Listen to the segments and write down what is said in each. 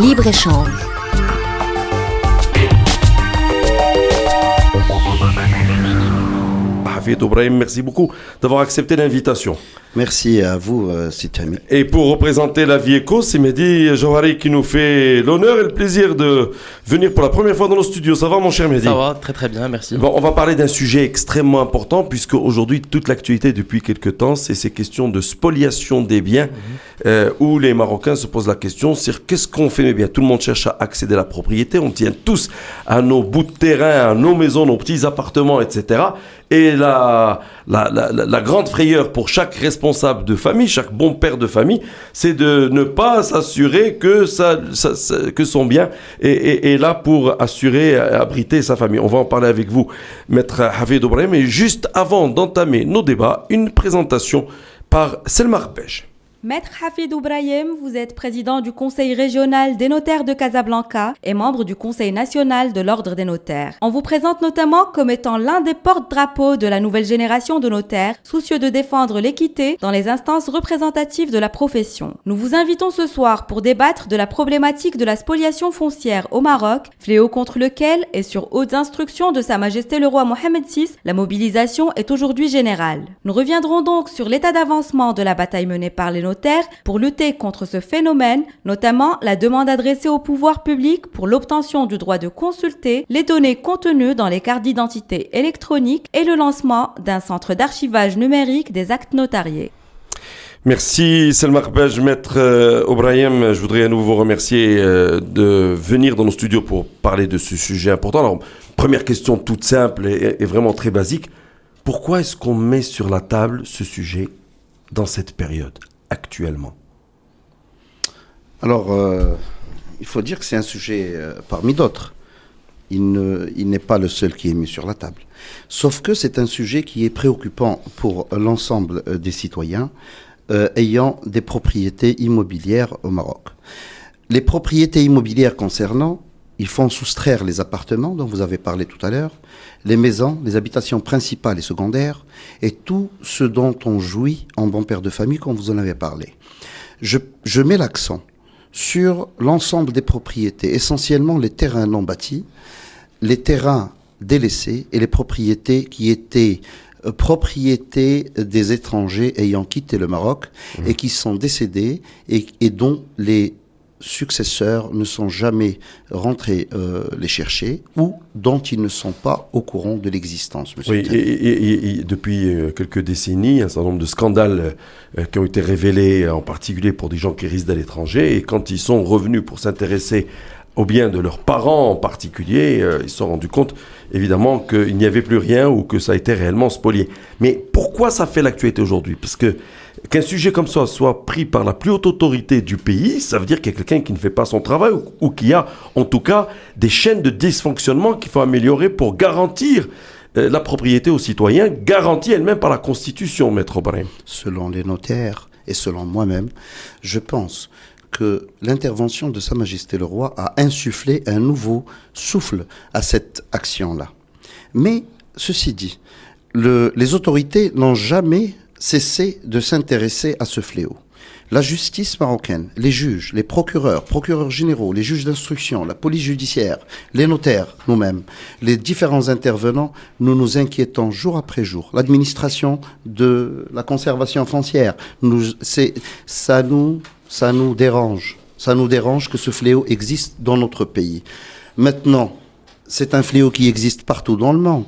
Libre-échange. Hafid Ibrahim, merci beaucoup d'avoir accepté l'invitation. Merci à vous, Sitami. Et pour représenter la Vie Éco, c'est Mehdi Johari qui nous fait l'honneur et le plaisir de venir pour la première fois dans nos studios. Ça va, mon cher Mehdi? Ça va, très très bien, merci. Bon, on va parler d'un sujet extrêmement important, puisque aujourd'hui, toute l'actualité depuis quelques temps, c'est ces questions de spoliation des biens, où les Marocains se posent la question, c'est qu'est-ce qu'on fait? Mais bien, tout le monde cherche à accéder à la propriété, on tient tous à nos bouts de terrain, à nos maisons, nos petits appartements, etc. Et la grande frayeur pour chaque responsable de famille, chaque bon père de famille, c'est de ne pas s'assurer que son bien est là pour assurer, abriter sa famille. On va en parler avec vous, Maître Hafid Ibrahim. Mais juste avant d'entamer nos débats, une présentation par Selma Rbej. Maître Hafid Ibrahim, vous êtes président du Conseil régional des notaires de Casablanca et membre du Conseil national de l'Ordre des notaires. On vous présente notamment comme étant l'un des porte-drapeaux de la nouvelle génération de notaires, soucieux de défendre l'équité dans les instances représentatives de la profession. Nous vous invitons ce soir pour débattre de la problématique de la spoliation foncière au Maroc, fléau contre lequel, et sur hautes instructions de Sa Majesté le roi Mohamed VI, la mobilisation est aujourd'hui générale. Nous reviendrons donc sur l'état d'avancement de la bataille menée par les notaires pour lutter contre ce phénomène, notamment la demande adressée au pouvoir public pour l'obtention du droit de consulter les données contenues dans les cartes d'identité électroniques et le lancement d'un centre d'archivage numérique des actes notariés. Merci Selma Rbej. Maître Ibrahim, je voudrais à nouveau vous remercier de venir dans nos studios pour parler de ce sujet important. Alors, première question toute simple et vraiment très basique. Pourquoi est-ce qu'on met sur la table ce sujet dans cette période, actuellement? Alors, il faut dire que c'est un sujet parmi d'autres. Il n'est pas le seul qui est mis sur la table. Sauf que c'est un sujet qui est préoccupant pour l'ensemble des citoyens ayant des propriétés immobilières au Maroc. Les propriétés immobilières concernant, ils font soustraire les appartements dont vous avez parlé tout à l'heure, les maisons, les habitations principales et secondaires, et tout ce dont on jouit en bon père de famille, comme vous en avez parlé. Je mets l'accent sur l'ensemble des propriétés, essentiellement les terrains non bâtis, les terrains délaissés et les propriétés qui étaient propriétés des étrangers ayant quitté le Maroc et qui sont décédés et dont les successeurs ne sont jamais rentrés les chercher ou dont ils ne sont pas au courant de l'existence. Oui, et depuis quelques décennies, un certain nombre de scandales qui ont été révélés, en particulier pour des gens qui résident à l'étranger, et quand ils sont revenus pour s'intéresser au bien de leurs parents en particulier, ils se sont rendus compte évidemment qu'il n'y avait plus rien ou que ça a été réellement spolié. Mais pourquoi ça fait l'actualité aujourd'hui? Parce que qu'un sujet comme ça soit pris par la plus haute autorité du pays, ça veut dire qu'il y a quelqu'un qui ne fait pas son travail ou qu'il y a en tout cas des chaînes de dysfonctionnement qu'il faut améliorer pour garantir la propriété aux citoyens, garantie elle-même par la Constitution, Maître Ibrahim. Selon les notaires et selon moi-même, je pense que l'intervention de Sa Majesté le Roi a insufflé un nouveau souffle à cette action-là. Mais, ceci dit, les autorités n'ont jamais cessé de s'intéresser à ce fléau. La justice marocaine, les juges, les procureurs généraux, les juges d'instruction, la police judiciaire, les notaires, nous-mêmes, les différents intervenants, nous nous inquiétons jour après jour. L'administration de la conservation foncière, ça nous dérange. Ça nous dérange que ce fléau existe dans notre pays. Maintenant, c'est un fléau qui existe partout dans le monde.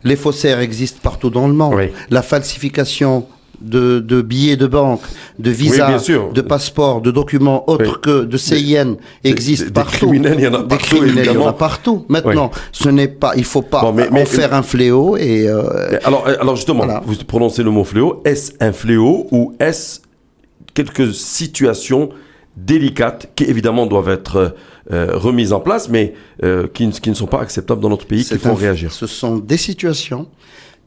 Les faussaires existent partout dans le monde. Oui. La falsification de billets de banque, de visas, de passeports, de documents autres que de CIN existe partout. Des criminels, il y en a partout. Des criminels, il y en a partout. Maintenant, ce n'est pas, il faut pas en faire un fléau. Et alors justement, voilà. Vous prononcez le mot fléau. Est-ce un fléau ou est-ce quelques situations délicates qui évidemment doivent être remises en place, mais qui ne sont pas acceptables dans notre pays, qui font réagir? Ce sont des situations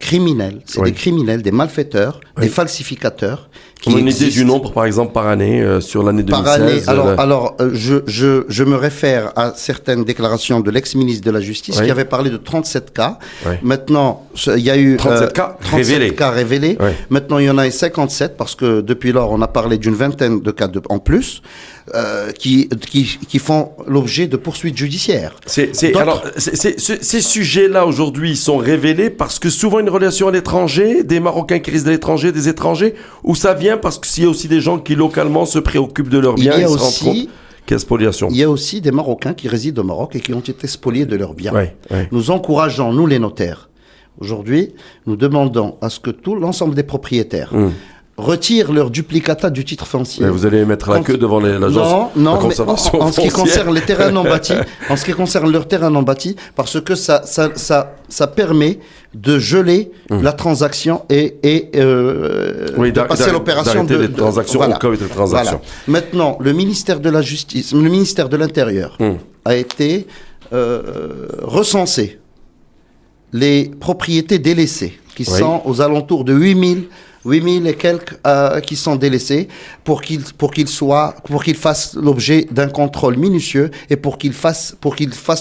criminels, c'est des criminels, des malfaiteurs, des falsificateurs On a une idée du nombre, par exemple, par année, sur l'année 2016. Par année, je me réfère à certaines déclarations de l'ex-ministre de la Justice qui avait parlé de 37 cas. Ouais. Maintenant, il y a eu 37 cas révélés. Ouais. Maintenant, il y en a eu 57 parce que depuis lors, on a parlé d'une vingtaine de cas en plus. Qui font l'objet de poursuites judiciaires. Ces sujets-là, aujourd'hui, sont révélés parce que souvent une relation à l'étranger, des Marocains qui résident à l'étranger, des étrangers, ou ça vient parce qu'il y a aussi des gens qui, localement, se préoccupent de leurs biens et se rendent compte qu'il y a spoliation. Il y a aussi des Marocains qui résident au Maroc et qui ont été spoliés de leurs biens. Nous encourageons, nous les notaires, aujourd'hui, nous demandons à ce que l'ensemble des propriétaires retirent leur duplicata du titre foncier. Mais vous allez mettre la queue devant l'agence de conservation en ce qui concerne les terrains non bâtis, en ce qui concerne leurs terrains non bâtis, parce que ça permet de geler la transaction et de passer l'opération de transactions au cas où de transactions. Voilà. Maintenant, le ministère de la Justice, le ministère de l'Intérieur a été recensé les propriétés délaissées qui sont aux alentours de 8000 et quelques qui sont délaissés pour qu'ils fassent l'objet d'un contrôle minutieux et pour qu'ils fassent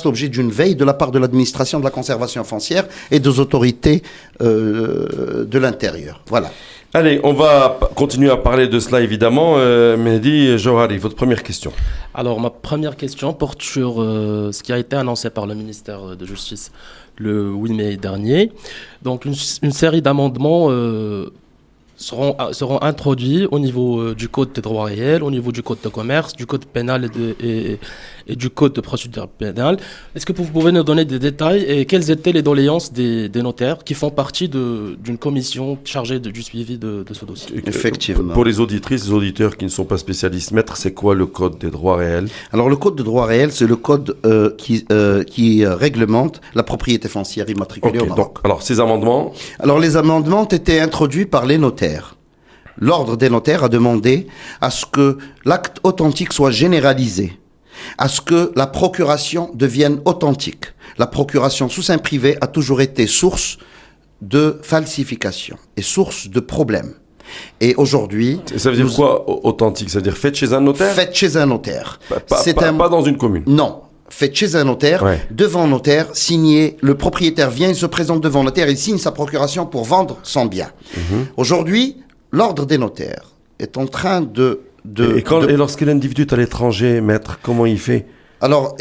l'objet d'une veille de la part de l'administration de la conservation foncière et des autorités de l'intérieur. Voilà. Allez, on va continuer à parler de cela évidemment. Mehdi Johari, votre première question. Alors, ma première question porte sur ce qui a été annoncé par le ministère de Justice le 8 mai dernier. Donc, une série d'amendements seront introduits au niveau du code des droits réels, au niveau du code de commerce, du code pénal et du code de procédure pénale. Est-ce que vous pouvez nous donner des détails et quelles étaient les doléances des notaires qui font partie d'une commission chargée du suivi de ce dossier? Effectivement. Pour les auditrices, les auditeurs qui ne sont pas spécialistes, maître, c'est quoi le code des droits réels? Alors le code de droits réels, c'est le code qui réglemente la propriété foncière immatriculée au Maroc. Donc, alors ces amendements? Alors les amendements ont été introduits par les notaires. L'ordre des notaires a demandé à ce que l'acte authentique soit généralisé, à ce que la procuration devienne authentique. La procuration sous seing privé a toujours été source de falsification et source de problèmes. Et aujourd'hui... Ça veut dire quoi, authentique? Ça veut dire fait chez un notaire? Fait chez un notaire. Pas dans une commune? Non. Fait chez un notaire, devant notaire, signé, le propriétaire vient, il se présente devant notaire, il signe sa procuration pour vendre son bien. Aujourd'hui, l'ordre des notaires est en train Et lorsque l'individu est à l'étranger, maître, comment il fait? Alors,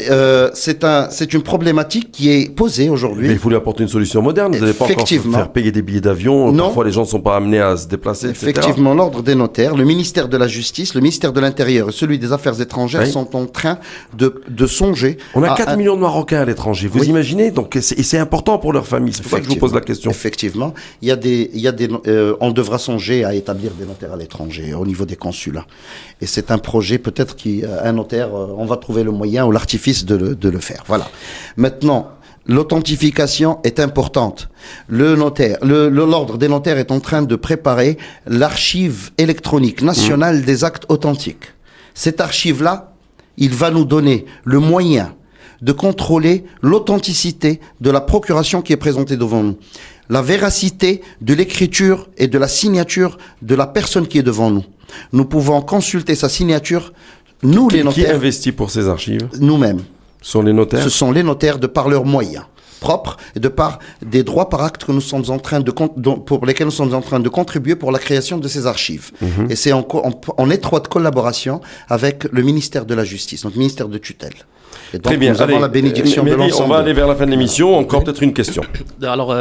c'est une problématique qui est posée aujourd'hui. Mais il faut lui apporter une solution moderne. Vous n'allez pas encore faire payer des billets d'avion. Non. Parfois, les gens ne sont pas amenés à se déplacer, etc. Effectivement, l'ordre des notaires, le ministère de la Justice, le ministère de l'Intérieur et celui des Affaires étrangères sont en train de songer. On a 4 millions de Marocains à l'étranger. Vous imaginez? Donc, c'est important pour leur famille. C'est pour ça que je vous pose la question. Effectivement. On devra songer à établir des notaires à l'étranger, au niveau des consulats. Et c'est un projet, peut-être qu'un notaire, on va trouver le moyen ou l'artifice de le faire. Voilà. Maintenant, l'authentification est importante. L'ordre des notaires est en train de préparer l'archive électronique nationale des actes authentiques. Cette archive-là, il va nous donner le moyen de contrôler l'authenticité de la procuration qui est présentée devant nous, la véracité de l'écriture et de la signature de la personne qui est devant nous. Nous pouvons consulter sa signature, nous les notaires. Qui investit pour ces archives? Nous-mêmes. Ce sont les notaires? Ce sont les notaires de par leurs moyens propres et de par des droits par acte que nous sommes en train pour lesquels nous sommes en train de contribuer pour la création de ces archives. Et c'est en étroite collaboration avec le ministère de la Justice, notre ministère de tutelle. Et donc, très bien. Nous avons la bénédiction de l'ensemble. On va aller vers la fin de l'émission. Encore peut-être une question. Alors,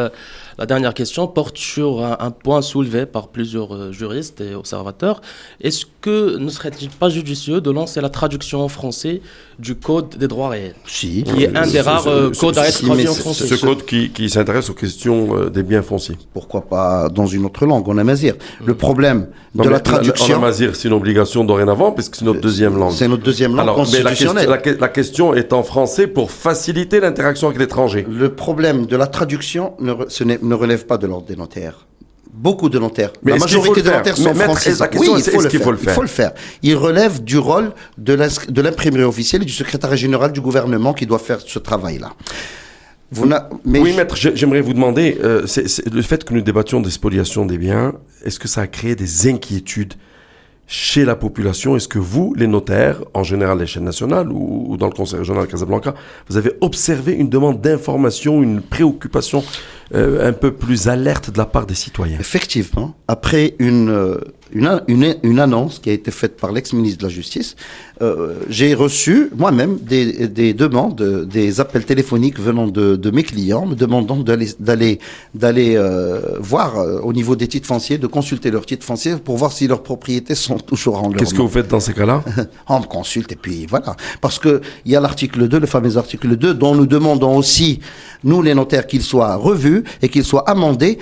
la dernière question porte sur un point soulevé par plusieurs juristes et observateurs. Est-ce que ne serait-il pas judicieux de lancer la traduction en français du Code des droits réels, qui est un des rares codes à être traduit en français? Ce code qui s'intéresse aux questions des biens fonciers. Pourquoi pas dans une autre langue, en amazigh? Le problème de la traduction... En amazigh, c'est une obligation dorénavant, puisque c'est notre deuxième langue. C'est notre deuxième langue constitutionnelle. La question est en français pour faciliter l'interaction avec l'étranger. Le problème de la traduction ne relève pas de l'ordre des notaires. Beaucoup de notaires. Mais la majorité des notaires sont français. La question est-ce qu'il faut le faire? Il faut le faire. Il relève du rôle de l'imprimerie officielle et du secrétariat général du gouvernement qui doit faire ce travail-là. Oui, maître, j'aimerais vous demander, le fait que nous débattions des spoliations des biens, est-ce que ça a créé des inquiétudes chez la population? Est-ce que vous, les notaires, en général à l'échelle nationale ou dans le Conseil régional de Casablanca, vous avez observé une demande d'information, une préoccupation un peu plus alerte de la part des citoyens? Effectivement, après une annonce qui a été faite par l'ex-ministre de la Justice, j'ai reçu moi-même des demandes, des appels téléphoniques venant de mes clients, me demandant d'aller voir au niveau des titres fonciers, de consulter leurs titres fonciers pour voir si leurs propriétés sont toujours en leur Qu'est-ce que vous faites dans ces cas-là? On me consulte et puis voilà. Parce que il y a l'article 2, le fameux article 2, dont nous demandons aussi, nous les notaires, qu'il soit revu et qu'il soit amendé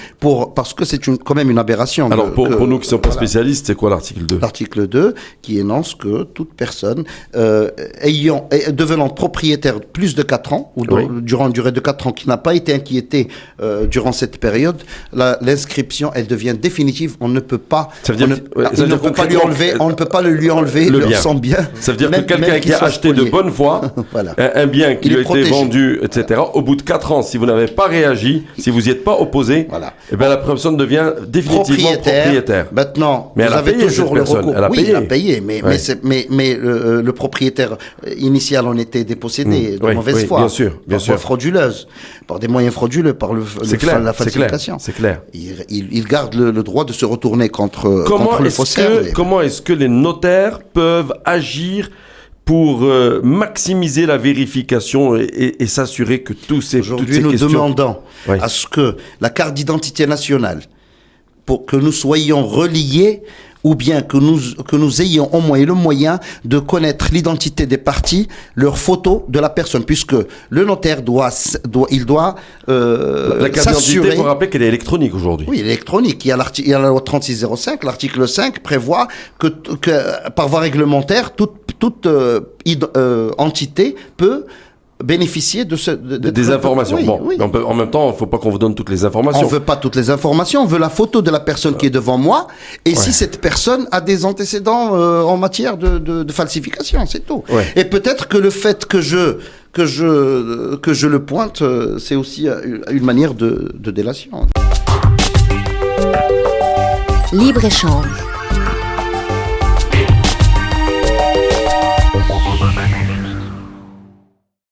parce que c'est quand même une aberration. Alors pour nous qui ne sommes pas spécialistes, c'est quoi l'article 2? L'article 2 qui énonce que toute personne devenant propriétaire plus de 4 ans, ou durant une durée de 4 ans, qui n'a pas été inquiété durant cette période, l'inscription, elle devient définitive. On ne peut pas, on ne peut pas lui enlever son bien. Ça veut dire que quelqu'un qui a acheté de bonne foi voilà. un bien qui lui a été vendu, etc., au bout de 4 ans, si vous n'avez pas réagi, si vous n'y êtes pas opposé, voilà. Eh bien, la personne devient définitivement propriétaire. Maintenant, mais vous avez toujours le recours. Oui, elle a payé, mais le propriétaire initial en était dépossédé de mauvaise foi, bien sûr, frauduleuse, par des moyens frauduleux, par la falsification. C'est clair. Il garde le droit de se retourner contre le faussaire. Comment est-ce que les notaires peuvent agir pour maximiser la vérification et s'assurer que toutes ces questions... Aujourd'hui, nous demandons à ce que la carte d'identité nationale, pour que nous soyons reliés, ou bien que nous ayons au moins le moyen de connaître l'identité des parties, leurs photos de la personne, puisque le notaire doit la carte d'identité, il faut rappeler qu'elle est électronique aujourd'hui. Oui, elle est électronique. Il y a la loi 3605, l'article 5 prévoit que par voie réglementaire, toute entité peut bénéficier des informations. Oui. Mais en même temps, il ne faut pas qu'on vous donne toutes les informations. On ne veut pas toutes les informations, on veut la photo de la personne qui est devant moi, et si cette personne a des antécédents en matière de falsification, c'est tout. Ouais. Et peut-être que le fait que je le pointe, c'est aussi une manière de délation. Libre-échange.